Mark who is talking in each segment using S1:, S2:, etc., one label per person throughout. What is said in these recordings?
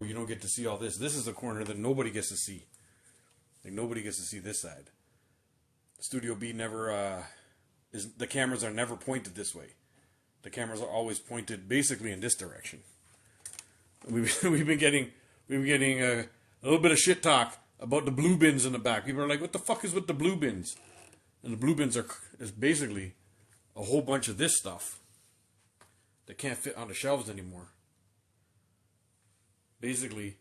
S1: you don't get to see all this. This is the corner that nobody gets to see. Like, nobody gets to see this side. Studio B never, the cameras are never pointed this way. The cameras are always pointed basically in this direction. We've been getting a little bit of shit talk about the blue bins in the back. People are like, what the fuck is with the blue bins? And the blue bins is basically a whole bunch of this stuff that can't fit on the shelves anymore. Basically,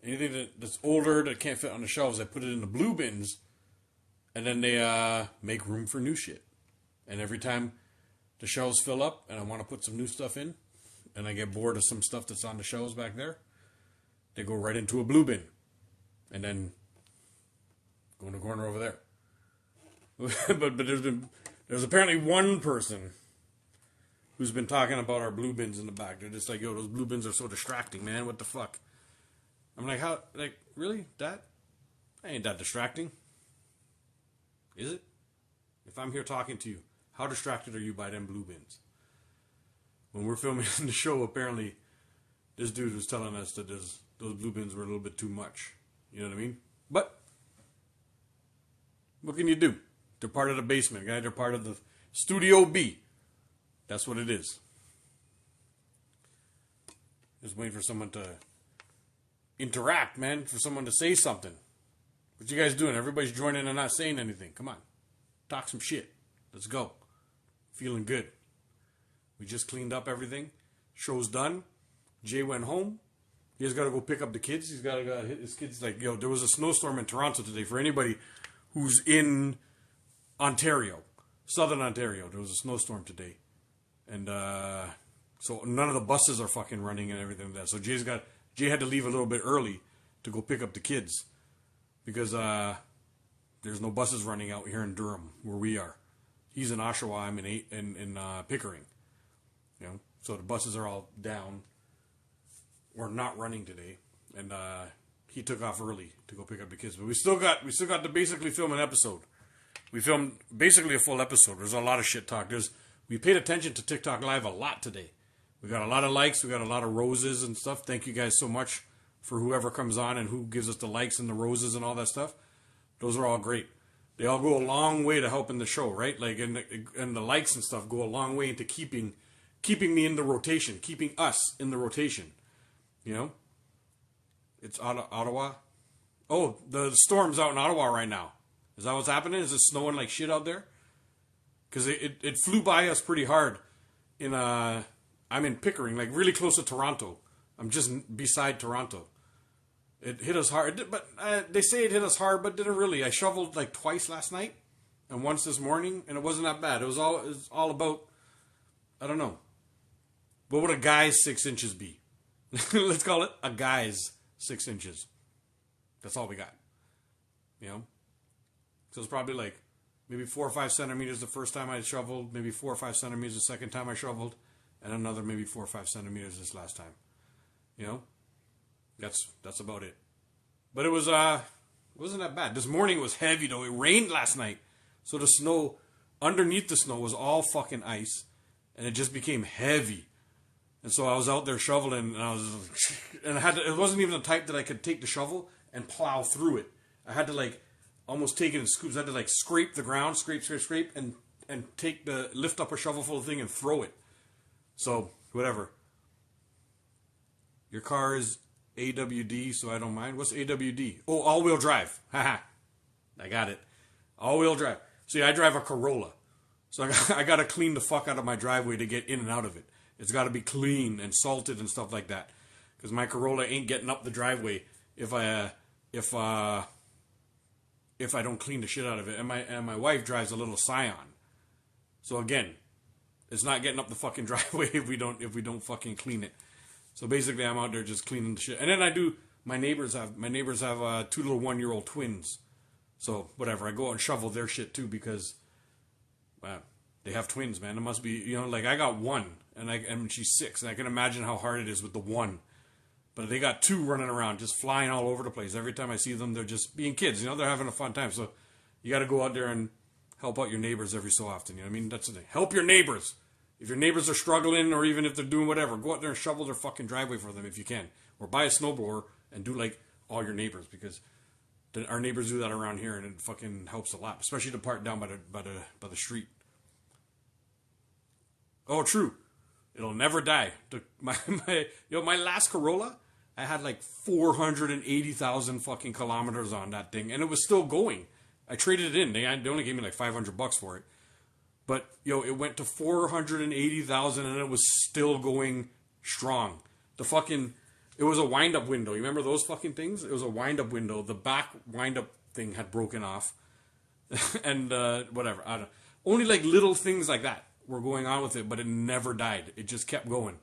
S1: anything that's older that can't fit on the shelves, I put it in the blue bins, and then they make room for new shit. And every time the shelves fill up and I want to put some new stuff in, and I get bored of some stuff that's on the shelves back there, they go right into a blue bin. And then go in the corner over there. but there's apparently one person who's been talking about our blue bins in the back. They're just like, yo, those blue bins are so distracting, man. What the fuck? I'm like, how? Like, really? That ain't that distracting? Is it? If I'm here talking to you, how distracted are you by them blue bins? When we're filming the show, apparently, this dude was telling us that those blue bins were a little bit too much. You know what I mean? But what can you do? They're part of the basement, guys. They're part of the Studio B. That's what it is. Just waiting for someone to interact, man. For someone to say something. What you guys doing? Everybody's joining and not saying anything. Come on. Talk some shit. Let's go. Feeling good. We just cleaned up everything. Show's done. Jay went home. He has got to go pick up the kids. He's got to go hit his kids. Like, yo, there was a snowstorm in Toronto today. For anybody who's in Ontario, Southern Ontario, there was a snowstorm today. And so none of the buses are fucking running and everything like that. So Jay had to leave a little bit early to go pick up the kids. Because there's no buses running out here in Durham, where we are. He's in Oshawa, I'm in Pickering. You know, so the buses are all down. We're not running today, and he took off early to go pick up the kids. But we still got to basically film an episode. We filmed basically a full episode. There's a lot of shit talk. We paid attention to TikTok Live a lot today. We got a lot of likes. We got a lot of roses and stuff. Thank you guys so much for whoever comes on and who gives us the likes and the roses and all that stuff. Those are all great. They all go a long way to helping the show, right? Like, and the likes and stuff go a long way into keeping me in the rotation, keeping us in the rotation. You know? It's Ottawa. Oh, the storm's out in Ottawa right now. Is that what's happening? Is it snowing like shit out there? Because it flew by us pretty hard. I'm in Pickering, like really close to Toronto. I'm just beside Toronto. It hit us hard, but they say it hit us hard, but didn't really. I shoveled like twice last night and once this morning, and it wasn't that bad. It was all about, I don't know. What would a guy's 6 inches be? Let's call it a guy's 6 inches. That's all we got. You know? So it's probably like maybe 4 or 5 centimeters the first time I shoveled, maybe 4 or 5 centimeters the second time I shoveled, and another maybe 4 or 5 centimeters this last time. You know? That's about it. But it wasn't that bad. This morning was heavy though. It rained last night. So the snow, underneath the snow was all fucking ice. And it just became heavy. And so I was out there shoveling, and it wasn't even the type that I could take the shovel and plow through it. I had to like almost take it in scoops. I had to like scrape the ground, scrape, and lift up a shovelful of thing and throw it. So whatever. Your car is AWD, so I don't mind. What's AWD? Oh, all-wheel drive. Haha. I got it. All-wheel drive. See, I drive a Corolla. So I got to clean the fuck out of my driveway to get in and out of it. It's got to be clean and salted and stuff like that. Because my Corolla ain't getting up the driveway if I don't clean the shit out of it. And my wife drives a little Scion. So again, it's not getting up the fucking driveway if we don't fucking clean it. So basically, I'm out there just cleaning the shit. And then my neighbors have 2 little 1-year-old twins. So whatever, I go out and shovel their shit too because, they have twins, man. It must be, like I got one, and she's 6, and I can imagine how hard it is with the one. But they got 2 running around, just flying all over the place. Every time I see them, they're just being kids. They're having a fun time. So you got to go out there and help out your neighbors every so often. You know what I mean? That's the thing. Help your neighbors. If your neighbors are struggling, or even if they're doing whatever, go out there and shovel their fucking driveway for them if you can. or buy a snowblower and do like all your neighbors, because our neighbors do that around here, and it fucking helps a lot, especially the part down by the street. Oh, true. It'll never die. My last Corolla, I had like 480,000 fucking kilometers on that thing, and it was still going. I traded it in. They only gave me like $500 for it. But, it went to 480,000 and it was still going strong. It was a wind-up window. You remember those fucking things? It was a wind-up window. The back wind-up thing had broken off. And, whatever. I don't know. Only like little things like that were going on with it, but it never died. It just kept going.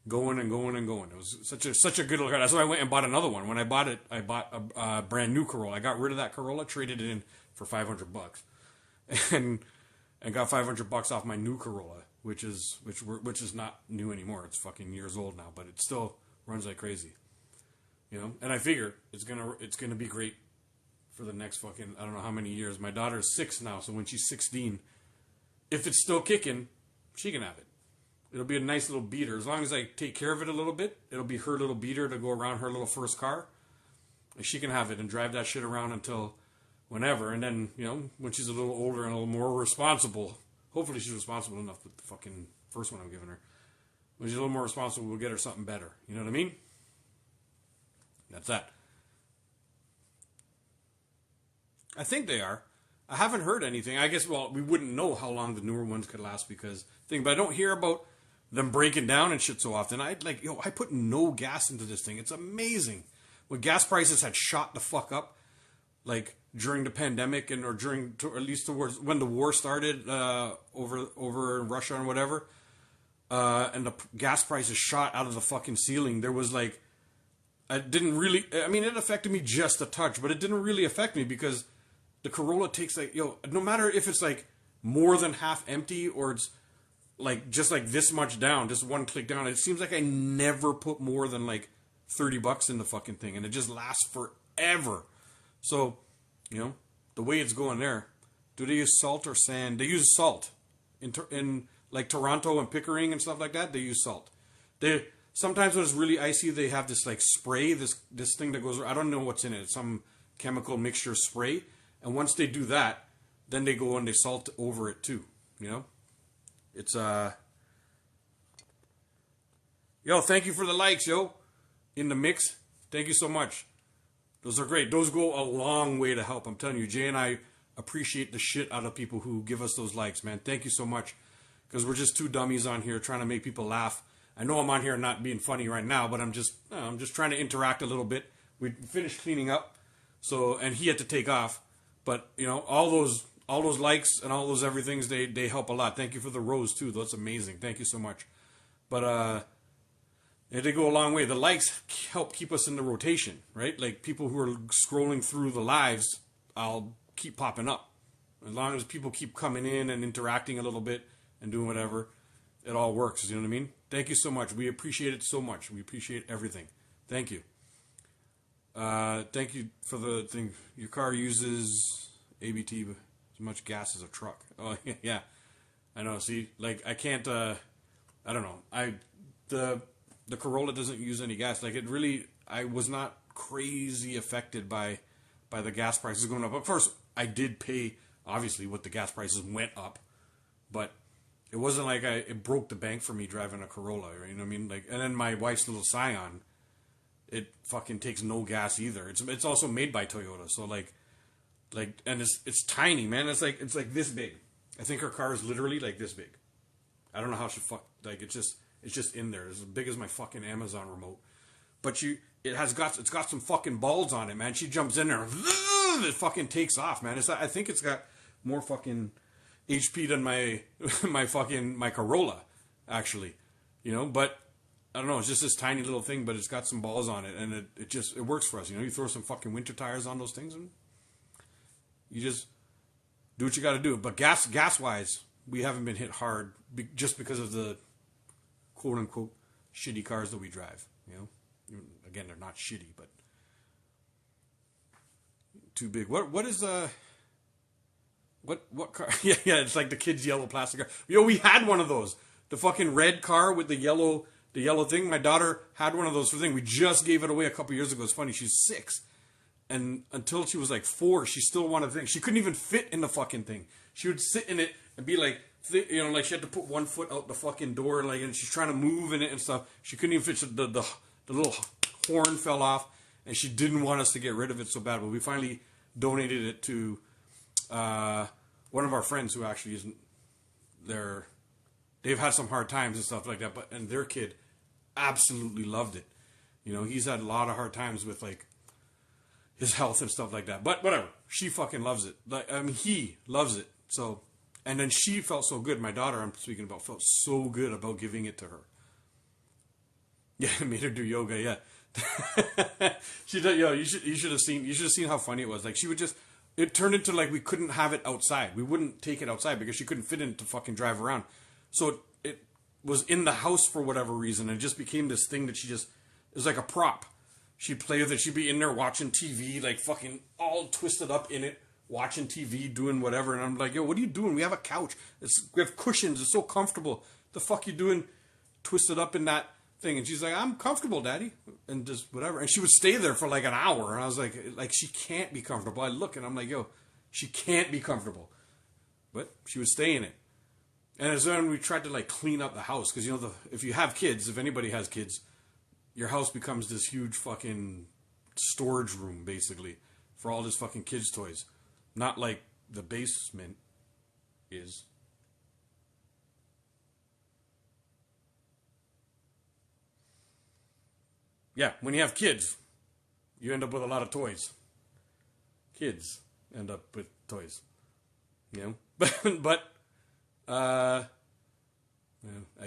S1: Going and going and going. It was such a good little car. That's why I went and bought another one. When I bought it, I bought a brand new Corolla. I got rid of that Corolla, traded it in for $500. And got $500 off my new Corolla, which is not new anymore. It's fucking years old now, but it still runs like crazy. And I figure it's gonna be great for the next fucking, I don't know how many years. My daughter's 6 now, so when she's 16, if it's still kicking, she can have it. It'll be a nice little beater. As long as I take care of it a little bit, it'll be her little beater to go around her little first car. And she can have it and drive that shit around until whenever. And then, when she's a little older and a little more responsible, hopefully she's responsible enough with the fucking first one I'm giving her. When she's a little more responsible, we'll get her something better. You know what I mean? That's that. I think they are. I haven't heard anything. I guess, we wouldn't know how long the newer ones could last but I don't hear about them breaking down and shit so often. I put no gas into this thing. It's amazing. When gas prices had shot the fuck up, like during the pandemic or at least towards when the war started over in Russia and whatever, and the gas prices shot out of the fucking ceiling. There was like, it affected me just a touch, but it didn't really affect me because the Corolla takes like, no matter if it's like more than half empty or it's like just like this much down, just one click down, it seems like I never put more than like $30 in the fucking thing, and it just lasts forever. So, the way it's going there, do they use salt or sand? They use salt in like Toronto and Pickering and stuff like that. They use salt. Sometimes when it's really icy, they have this like spray, this thing that goes. I don't know what's in it. It's some chemical mixture spray. And once they do that, then they go and they salt over it too. It's thank you for the likes, in the mix. Thank you so much. Those are great. Those go a long way to help. I'm telling you, Jay and I appreciate the shit out of people who give us those likes, man. Thank you so much. Because we're just two dummies on here trying to make people laugh. I know I'm on here not being funny right now, but I'm just trying to interact a little bit. We finished cleaning up, and he had to take off. But all those likes and all those everythings, they help a lot. Thank you for the rose too. That's amazing. Thank you so much. But they go a long way. The likes help keep us in the rotation, right? Like people who are scrolling through the lives, I'll keep popping up. As long as people keep coming in and interacting a little bit and doing whatever, it all works. You know what I mean? Thank you so much. We appreciate it so much. We appreciate everything. Thank you. Thank you for the thing. Your car uses ABT as much gas as a truck. Oh, yeah. I know. See, like I can't, I don't know. The Corolla doesn't use any gas. Like it really, I was not crazy affected by the gas prices going up. Of course, I did pay, obviously, what the gas prices went up, but it wasn't like it broke the bank for me driving a Corolla. You know what I mean? Like, and then my wife's little Scion, it fucking takes no gas either. It's also made by Toyota, so like, and it's tiny, man. It's like this big. I think her car is literally like this big. I don't know how she it's just in there. It's as big as my fucking Amazon remote. But it's got some fucking balls on it, man. She jumps in there, it fucking takes off, man. I think it's got more fucking HP than my Corolla, actually. But I don't know, it's just this tiny little thing, but it's got some balls on it, and it works for us. You throw some fucking winter tires on those things, and you just do what you got to do. But gas wise, we haven't been hit hard just because of the quote unquote shitty cars that we drive. Again, they're not shitty, but too big. What is what car? Yeah, it's like the kid's yellow plastic car. We had one of those. The fucking red car with the yellow The yellow thing. My daughter had one of those thing. We just gave it away a couple years ago. It's funny. She's 6. And until she was like 4, she still wanted the thing. She couldn't even fit in the fucking thing. She would sit in it and be like, you know, like she had to put one foot out the fucking door, like, and she's trying to move in it and stuff. She couldn't even fit. The little horn fell off, and she didn't want us to get rid of it so bad. But we finally donated it to one of our friends who actually isn't there. They've had some hard times and stuff like that, and their kid absolutely loved it. You know, he's had a lot of hard times with like his health and stuff like that. But whatever, she fucking loves it. Like, I mean, he loves it. So, and then she felt so good. My daughter, I'm speaking about, felt so good about giving it to her. Yeah, it made her do yoga. Yeah, she did. Yo, you should have seen how funny it was. Like, she would just. It turned into like we couldn't have it outside. We wouldn't take it outside because she couldn't fit in to fucking drive around. So it was in the house for whatever reason, and it just became this thing that she just, it was like a prop. She'd play with it. She'd be in there watching TV, like fucking all twisted up in it, watching TV, doing whatever. And I'm like, yo, what are you doing? We have a couch. We have cushions. It's so comfortable. The fuck you doing twisted up in that thing? And she's like, I'm comfortable, Daddy. And just whatever. And she would stay there for like an hour. And I was like, she can't be comfortable. I look and I'm like, yo, she can't be comfortable. But she would stay in it. And as then we tried to like clean up the house, because you know, if you have kids, if anybody has kids, your house becomes this huge fucking storage room basically for all this fucking kids' toys, not like the basement is. Yeah, when you have kids, you end up with a lot of toys. Kids end up with toys, you know, but. I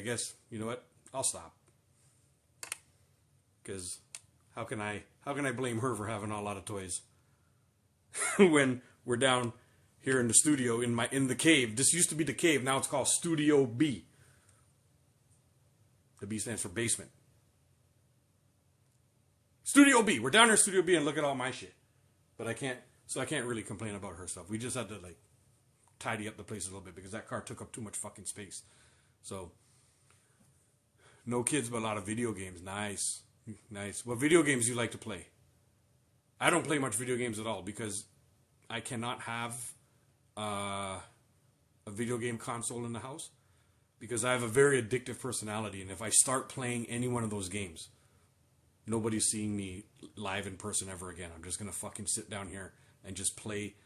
S1: guess, you know what? I'll stop. Because how can I blame her for having a lot of toys when we're down here in the studio in the cave? This used to be the cave. Now it's called Studio B. The B stands for basement. Studio B. We're down here in Studio B and look at all my shit. But I can't really complain about her stuff. We just had to like tidy up the place a little bit because that car took up too much fucking space. So, no kids, but a lot of video games. Nice. What video games do you like to play? I don't play much video games at all because I cannot have a video game console in the house because I have a very addictive personality, and if I start playing any one of those games, nobody's seeing me live in person ever again. I'm just gonna fucking sit down here and just play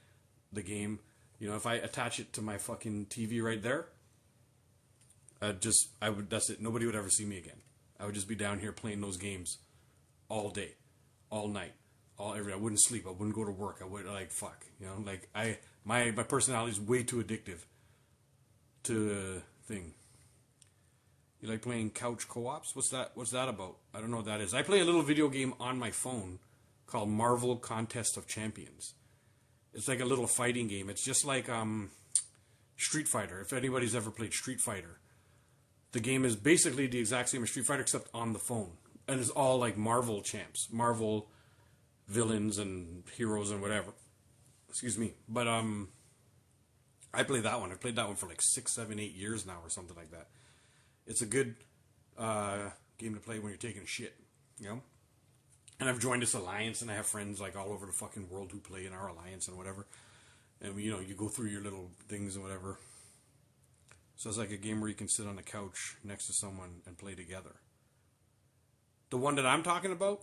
S1: the game. You know, if I attach it to my fucking TV right there, that's it. Nobody would ever see me again. I would just be down here playing those games all day, all night, I wouldn't sleep. I wouldn't go to work. I would fuck. You know, like my personality is way too addictive to the thing. You like playing couch co-ops? What's that about? I don't know what that is. I play a little video game on my phone called Marvel Contest of Champions. It's like a little fighting game. It's just like Street Fighter. If anybody's ever played Street Fighter, the game is basically the exact same as Street Fighter except on the phone. And it's all like Marvel champs, Marvel villains and heroes and whatever. Excuse me. But I play that one. I played that one for like 6, 7, 8 years now or something like that. It's a good game to play when you're taking a shit, you know? And I've joined this alliance, and I have friends like all over the fucking world who play in our alliance and whatever. And you know, you go through your little things and whatever. So it's like a game where you can sit on a couch next to someone and play together. The one that I'm talking about,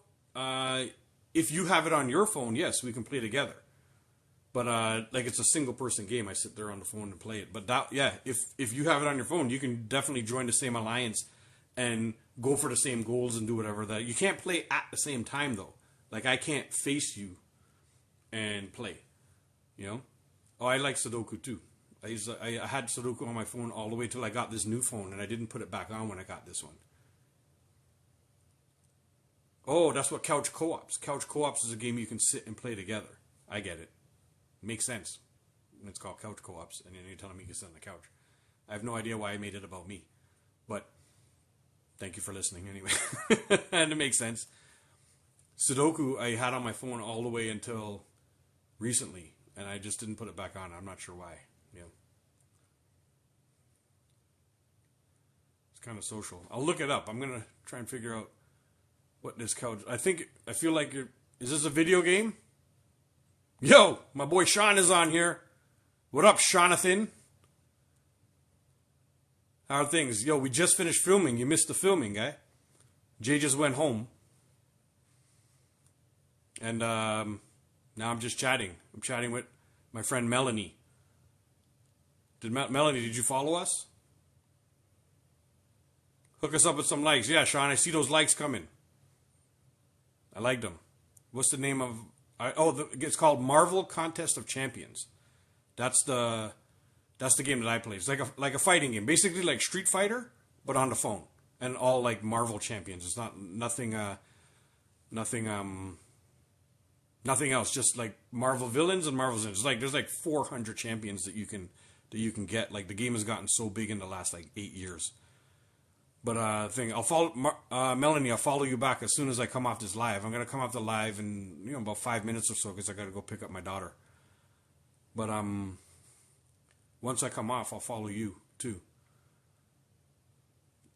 S1: if you have it on your phone, yes, we can play together. But like it's a single person game. I sit there on the phone and play it. But that, yeah, if you have it on your phone, you can definitely join the same alliance and go for the same goals and do whatever. That you can't play at the same time though. Like I can't face you and play. You know? Oh, I like Sudoku too. I had Sudoku on my phone all the way till I got this new phone, and I didn't put it back on when I got this one. Oh, that's what couch co-ops. Couch co-ops is a game you can sit and play together. I get it. Makes sense. And it's called couch co-ops, and you're telling me you can sit on the couch. I have no idea why I made it about me, but thank you for listening anyway. And it makes sense. Sudoku I had on my phone all the way until recently, and I just didn't put it back on. I'm not sure why. You know, it's kind of social. I'll look it up. I'm gonna try and figure out what this couch. I feel like is this a video game? Yo, my boy Sean is on here. What up, Jonathan? How are things? Yo, we just finished filming. You missed the filming, guy. Jay just went home. And now I'm just chatting. I'm chatting with my friend Melanie. Melanie, did you follow us? Hook us up with some likes. Yeah, Sean, I see those likes coming. I liked them. What's the name of... it's called Marvel Contest of Champions. That's the game that I play. It's like a fighting game. Basically like Street Fighter, but on the phone. And all like Marvel champions. It's nothing else. Just like Marvel villains and Marvel villains. There's like 400 champions that you can get. Like the game has gotten so big in the last like 8 years. But I'll follow Melanie. I'll follow you back as soon as I come off this live. I'm gonna come off the live in about 5 minutes or so because I gotta go pick up my daughter. But once I come off, I'll follow you too.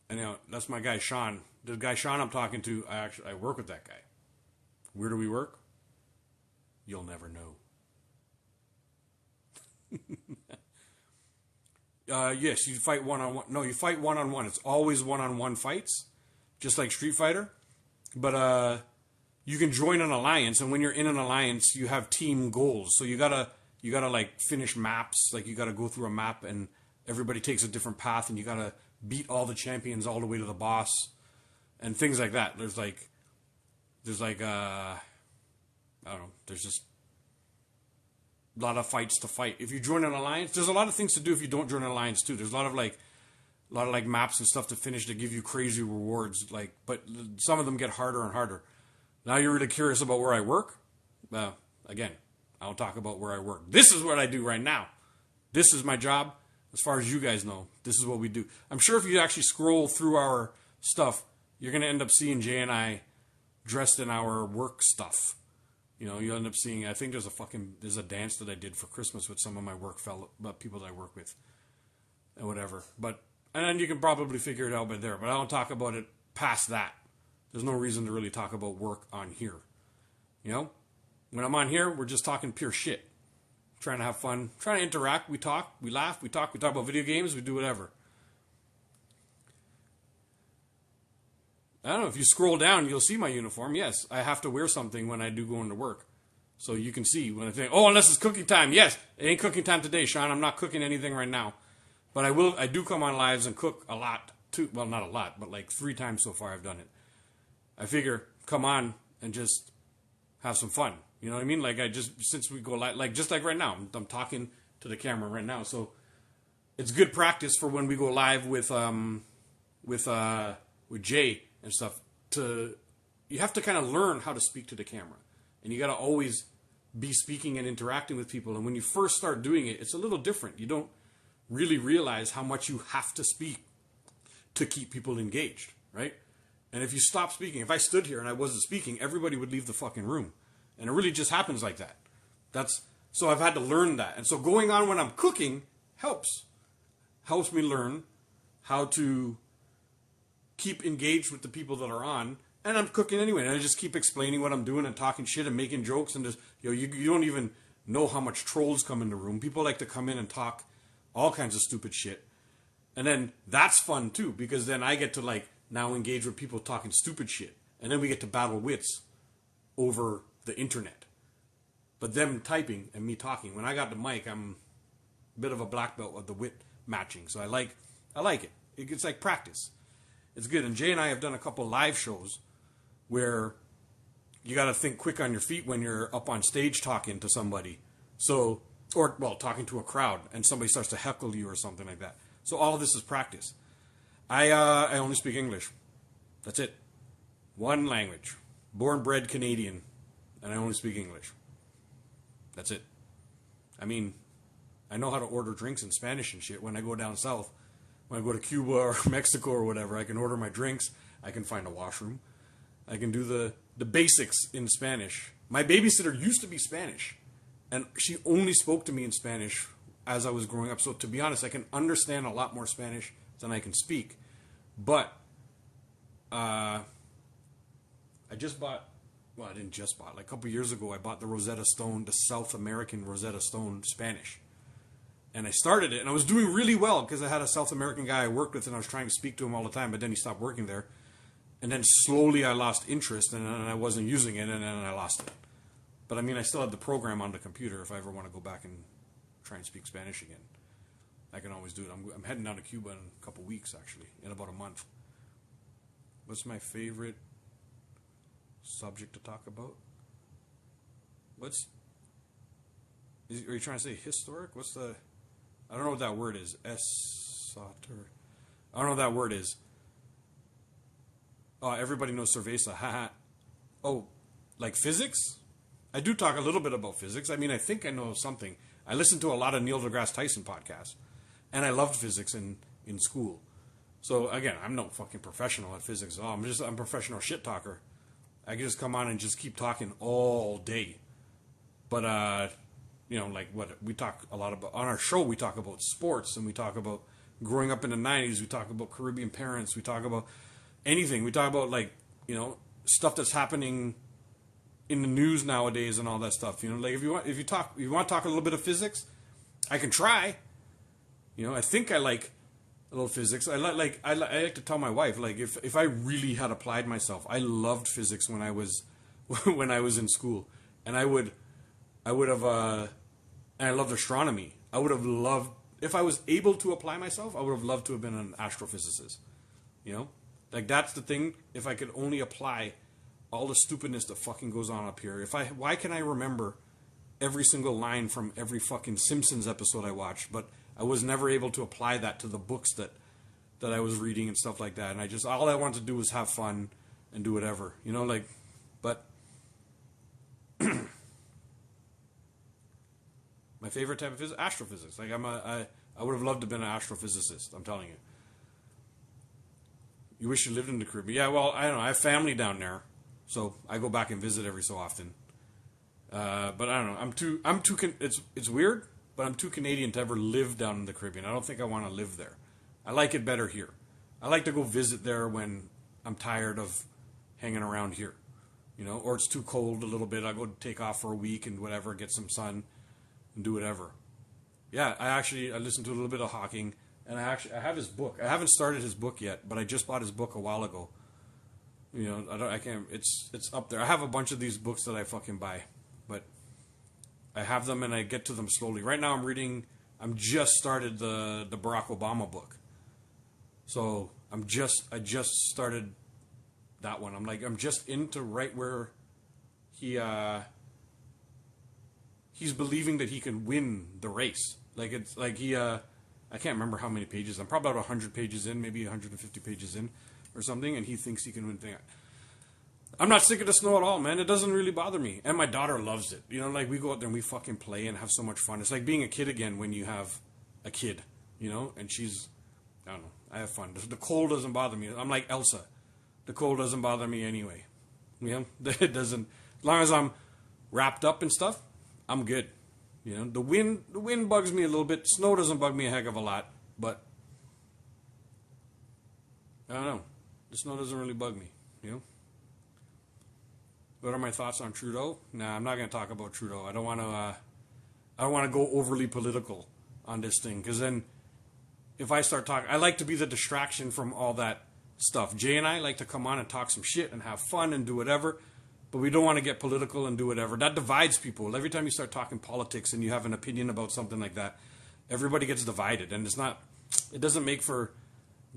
S1: And that's my guy Sean. The guy Sean I'm talking to, I work with that guy. Where do we work? You'll never know. Yes, you fight one-on-one. No, you fight one-on-one. It's always one-on-one fights, just like Street Fighter. But you can join an alliance, and when you're in an alliance, you have team goals. So you gotta like finish maps. Like you gotta go through a map, and everybody takes a different path, and you gotta beat all the champions all the way to the boss, and things like that. There's like I don't know. There's just a lot of fights to fight. If you join an alliance, there's a lot of things to do if you don't join an alliance too. There's a lot of maps and stuff to finish to give you crazy rewards. But some of them get harder and harder. Now you're really curious about where I work? Again, I don't talk about where I work. This is what I do right now. This is my job. As far as you guys know, this is what we do. I'm sure if you actually scroll through our stuff, you're going to end up seeing Jay and I dressed in our work stuff. You'll end up seeing, I think there's a dance that I did for Christmas with some of my people that I work with and whatever. And then you can probably figure it out by there. But I don't talk about it past that. There's no reason to really talk about work on here. When I'm on here, we're just talking pure shit. Trying to have fun, trying to interact. We talk, we laugh, we talk about video games, we do whatever. I don't know, if you scroll down, you'll see my uniform. Yes, I have to wear something when I do go into work. So you can see when I think, unless it's cooking time. Yes, it ain't cooking time today, Sean. I'm not cooking anything right now. But I do come on lives and cook a lot too. Well, not a lot, but like 3 times so far I've done it. I figure, come on and just have some fun. You know what I mean? Since we go live, just like right now, I'm talking to the camera right now. So it's good practice for when we go live with Jay and stuff. You have to kind of learn how to speak to the camera, and you got to always be speaking and interacting with people. And when you first start doing it, it's a little different. You don't really realize how much you have to speak to keep people engaged, right? And if you stop speaking, if I stood here and I wasn't speaking, everybody would leave the fucking room. And it really just happens like that. So I've had to learn that. And so going on when I'm cooking helps me learn how to keep engaged with the people that are on. And I'm cooking anyway. And I just keep explaining what I'm doing and talking shit and making jokes. And just, you don't even know how much trolls come in the room. People like to come in and talk all kinds of stupid shit. And then that's fun too, because then I get to now engage with people talking stupid shit. And then we get to battle wits over the internet. But them typing and me talking. When I got the mic, I'm a bit of a black belt of the wit matching. So I like it. It's like practice. It's good. And Jay and I have done a couple live shows where you got to think quick on your feet when you're up on stage talking to somebody. Talking to a crowd and somebody starts to heckle you or something like that. So all of this is practice. I only speak English. That's it. One language. Born, bred Canadian. And I only speak English. That's it. I mean, I know how to order drinks in Spanish and shit when I go down south. When I go to Cuba or Mexico or whatever, I can order my drinks. I can find a washroom. I can do the basics in Spanish. My babysitter used to be Spanish. And she only spoke to me in Spanish as I was growing up. So to be honest, I can understand a lot more Spanish than I can speak. But I just bought. Well, I didn't just bought. Like a couple years ago, I bought the Rosetta Stone, the South American Rosetta Stone Spanish, and I started it, and I was doing really well because I had a South American guy I worked with, and I was trying to speak to him all the time. But then he stopped working there, and then slowly I lost interest, and I wasn't using it, and then I lost it. But I mean, I still have the program on the computer. If I ever want to go back and try and speak Spanish again, I can always do it. I'm heading down to Cuba in a couple weeks, actually, in about a month. What's my favorite subject to talk about? Are you trying to say historic? I don't know what that word is. Esoter. I don't know what that word is. Oh, everybody knows cerveza. Haha. Oh, like physics? I do talk a little bit about physics. I mean, I think I know something. I listened to a lot of Neil deGrasse Tyson podcasts, and I loved physics in school. So again, I'm no fucking professional at physics at all. I'm a professional shit talker. I can just come on and just keep talking all day. But like what we talk a lot about on our show, we talk about sports, and we talk about growing up in the 90s. We talk about Caribbean parents. We talk about anything. We talk about stuff that's happening in the news nowadays and all that stuff. Like if you want to talk a little bit of physics, I can try. I think I like a little physics. I like to tell my wife, like, if I really had applied myself, I loved physics when I was in school, and I would have and I loved astronomy. I would have loved, if I was able to apply myself, I would have loved to have been an astrophysicist. Like that's the thing. If I could only apply all the stupidness that fucking goes on up here. Why can I remember every single line from every fucking Simpsons episode I watched, but I was never able to apply that to the books that I was reading and stuff like that. And all I wanted to do was have fun and do whatever, but my favorite type of physics, astrophysics. Like I would have loved to have been an astrophysicist. I'm telling you. You wish you lived in the Caribbean. Yeah, well, I don't know. I have family down there, so I go back and visit every so often. But I don't know. I'm too. It's weird, but I'm too Canadian to ever live down in the Caribbean. I don't think I want to live there. I like it better here. I like to go visit there when I'm tired of hanging around here, or it's too cold a little bit. I go take off for a week and whatever, get some sun, and do whatever. Yeah, I listened to a little bit of Hawking, and I have his book. I haven't started his book yet, but I just bought his book a while ago. I can't. It's up there. I have a bunch of these books that I fucking buy, but I have them and I get to them slowly. Right now, I'm just started the Barack Obama book, so I just started that one. I'm just into right where he's believing that he can win the race. Like it's like I can't remember how many pages. I'm probably about 100 pages in, maybe 150 pages in, or something, and he thinks he can win thing. I'm not sick of the snow at all, man. It doesn't really bother me. And my daughter loves it. Like we go out there and we fucking play and have so much fun. It's like being a kid again when you have a kid, and she's, I don't know, I have fun. The cold doesn't bother me. I'm like Elsa. The cold doesn't bother me anyway. It doesn't, as long as I'm wrapped up and stuff, I'm good. The wind bugs me a little bit. Snow doesn't bug me a heck of a lot, but I don't know. The snow doesn't really bug me, What are my thoughts on Trudeau? Nah, I'm not going to talk about Trudeau. I don't want to go overly political on this thing, because then if I start talking, I like to be the distraction from all that stuff. Jay and I like to come on and talk some shit and have fun and do whatever, but we don't want to get political and do whatever. That divides people. Every time you start talking politics and you have an opinion about something like that, everybody gets divided, and it doesn't make for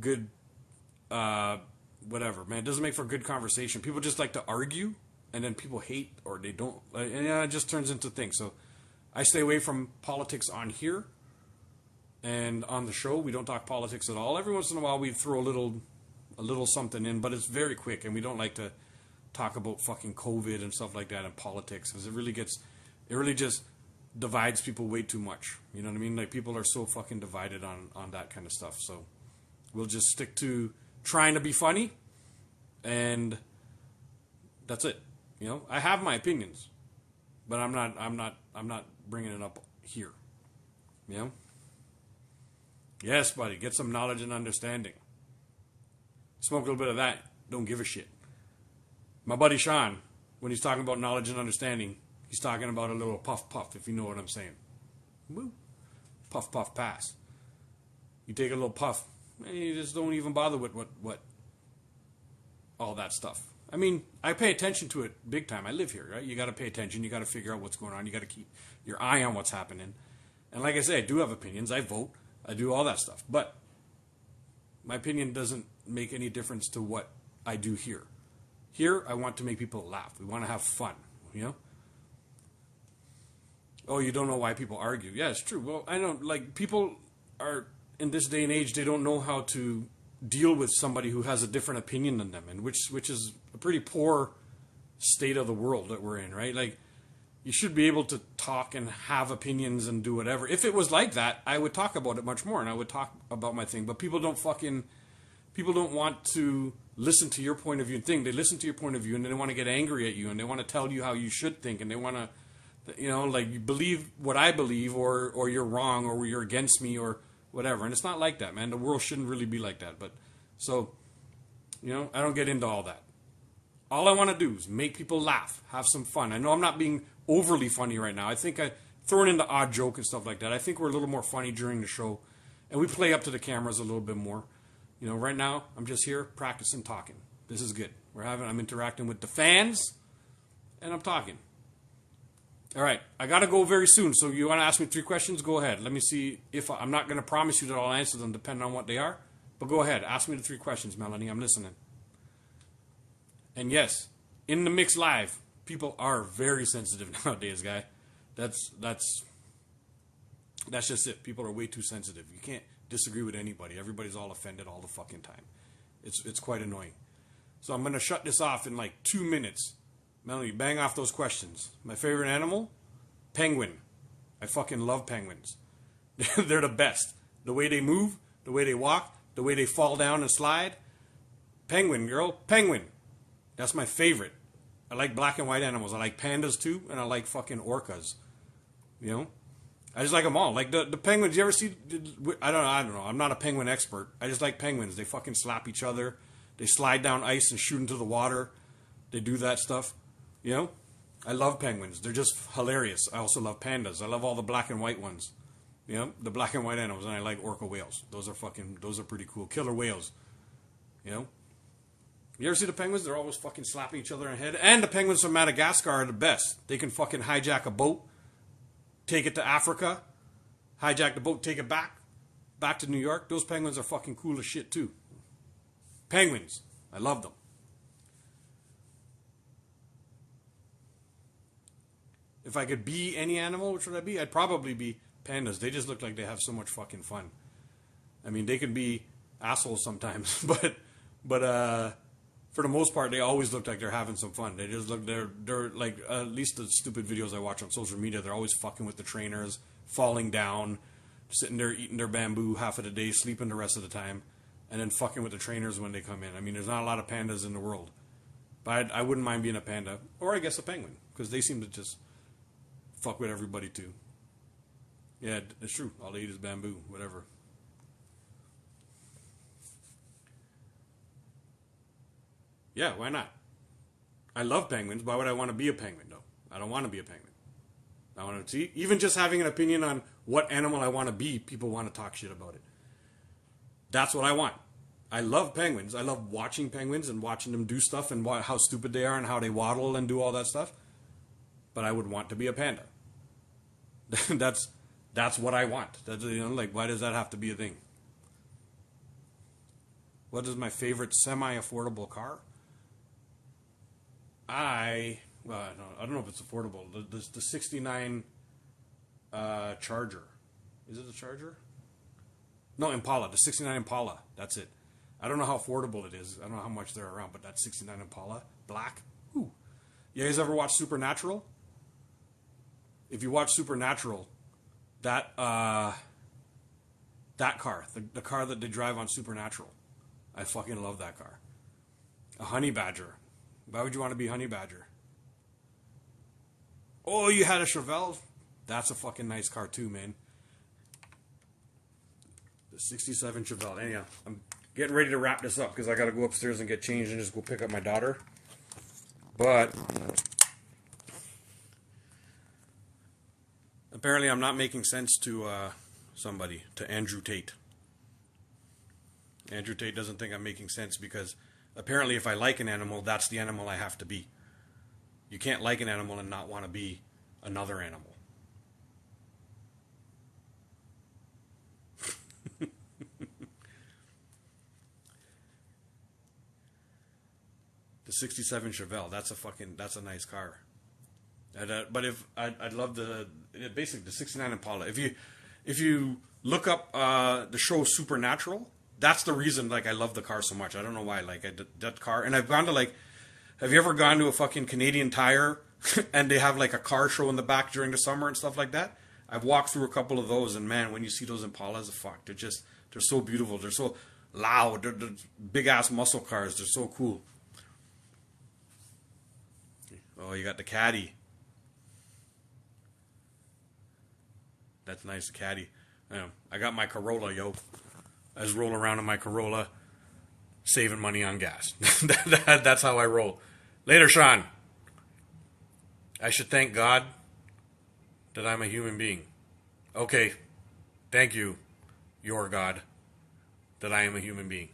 S1: good, whatever, man. It doesn't make for good conversation. People just like to argue, and then people hate, or they don't, and it just turns into things. So I stay away from politics on here, and on the show we don't talk politics at all. Every once in a while we throw a little something in, but it's very quick, and we don't like to talk about fucking COVID and stuff like that and politics, because it really just divides people way too much. You know what I mean? Like, people are so fucking divided on that kind of stuff. So we'll just stick to trying to be funny, and that's it. I have my opinions, but I'm not bringing it up here. Yes, buddy, get some knowledge and understanding. Smoke a little bit of that. don't give a shit. My buddy Sean, when he's talking about knowledge and understanding, he's talking about a little puff puff, if you know what I'm saying. Woo. Puff puff pass. You take a little puff, and you just don't even bother with what all that stuff. I mean, I pay attention to it big time. I live here, right? You got to pay attention. You got to figure out what's going on. You got to keep your eye on what's happening. And like I say, I do have opinions. I vote. I do all that stuff. But my opinion doesn't make any difference to what I do here. Here, I want to make people laugh. We want to have fun, you know? Oh, you don't know why people argue. Yeah, it's true. Well, I know, like, people are, in this day and age, they don't know how to deal with somebody who has a different opinion than them, and which is a pretty poor state of the world that we're in, right? Like, you should be able to talk and have opinions and do whatever. If it was like that, I would talk about it much more, and I would talk about my thing. But people don't want to listen to your point of view and think. They listen to your point of view, and they want to get angry at you, and they want to tell you how you should think, and they want to, you know, like, you believe what I believe, or you're wrong, or you're against me, or whatever. And it's not like that, man. The world shouldn't really be like that. But, so, you know, I don't get into all that. All I want to do is make people laugh, have some fun. I know I'm not being overly funny right now. I think I throwing in the odd joke and stuff like that. I think we're a little more funny during the show, and we play up to the cameras a little bit more. You know, right now I'm just here practicing talking. This is good. I'm interacting with the fans, and I'm talking. All right, I got to go very soon. So you want to ask me 3 questions? Go ahead. Let me see if I'm not going to promise you that I'll answer them depending on what they are. But go ahead. Ask me the 3 questions, Melanie. I'm listening. And yes, in the mix live, people are very sensitive nowadays, guy. That's just it. People are way too sensitive. You can't disagree with anybody. Everybody's all offended all the fucking time. It's quite annoying. So I'm going to shut this off in like 2 minutes. Melanie, bang off those questions. My favorite animal? Penguin. I fucking love penguins. They're the best. The way they move, the way they walk, the way they fall down and slide. Penguin, girl. Penguin. That's my favorite. I like black and white animals. I like pandas too, and I like fucking orcas. You know? I just like them all. Like the penguins, you ever see... I don't know. I'm not a penguin expert. I just like penguins. They fucking slap each other. They slide down ice and shoot into the water. They do that stuff. You know? I love penguins. They're just hilarious. I also love pandas. I love all the black and white ones. You know? The black and white animals. And I like orca whales. Those are pretty cool. Killer whales. You know? You ever see the penguins? They're always fucking slapping each other in the head. And the penguins from Madagascar are the best. They can fucking hijack a boat, take it to Africa, hijack the boat, take it back to New York. Those penguins are fucking cool as shit too. Penguins. I love them. If I could be any animal, which would I be? I'd probably be pandas. They just look like they have so much fucking fun. I mean, they can be assholes sometimes, but for the most part, they always look like they're having some fun. They just look, they're like, at least the stupid videos I watch on social media, they're always fucking with the trainers, falling down, sitting there eating their bamboo half of the day, sleeping the rest of the time, and then fucking with the trainers when they come in. I mean, there's not a lot of pandas in the world. But I wouldn't mind being a panda, or I guess a penguin, because they seem to just fuck with everybody too. Yeah, it's true. All they eat is bamboo, whatever. Yeah, why not? I love penguins. Why would I want to be a penguin, though? I don't want to be a penguin. I want to see, even just having an opinion on what animal I want to be, people want to talk shit about it. That's what I want. I love penguins. I love watching penguins and watching them do stuff and how stupid they are and how they waddle and do all that stuff. But I would want to be a panda. That's what I want. That's, you know, like, why does that have to be a thing? What is my favorite semi-affordable car? I don't know if it's affordable. The 69 Charger. Is it the Charger? No, Impala. The 69 Impala. That's it. I don't know how affordable it is. I don't know how much they're around, but that 69 Impala, black. Ooh. You guys ever watch Supernatural? If you watch Supernatural, that car, the car that they drive on Supernatural, I fucking love that car. A Honey Badger. Why would you want to be Honey Badger? Oh, you had a Chevelle? That's a fucking nice car too, man. The 67 Chevelle. Anyhow, getting ready to wrap this up because I got to go upstairs and get changed and just go pick up my daughter. But apparently I'm not making sense to somebody, to Andrew Tate. Andrew Tate doesn't think I'm making sense because apparently if I like an animal, that's the animal I have to be. You can't like an animal and not want to be another animal. The 67 Chevelle, that's a nice car. But if I'd love basically the 69 Impala. If you look up the show Supernatural, that's the reason like I love the car so much. I don't know why. Like that car, and I've gone to like, have you ever gone to a fucking Canadian Tire and they have like a car show in the back during the summer and stuff like that? I've walked through a couple of those, and man, when you see those Impalas, fuck, they're so beautiful. They're so loud. They're big ass muscle cars. They're so cool. Oh, you got the Caddy. That's nice, the Caddy. I got my Corolla, yo. I just roll around in my Corolla, saving money on gas. That's how I roll. Later, Sean. I should thank God that I'm a human being. Okay. Thank you, your God, that I am a human being.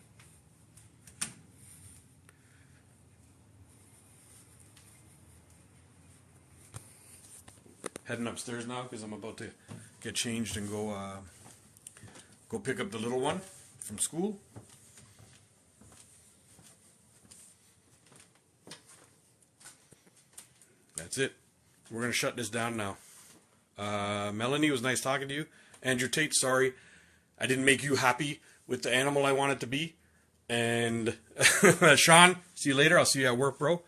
S1: Heading upstairs now because I'm about to get changed and go pick up the little one from school. That's it. We're going to shut this down now. Melanie, it was nice talking to you. Andrew Tate, sorry I didn't make you happy with the animal I wanted to be. And Sean, see you later. I'll see you at work, bro.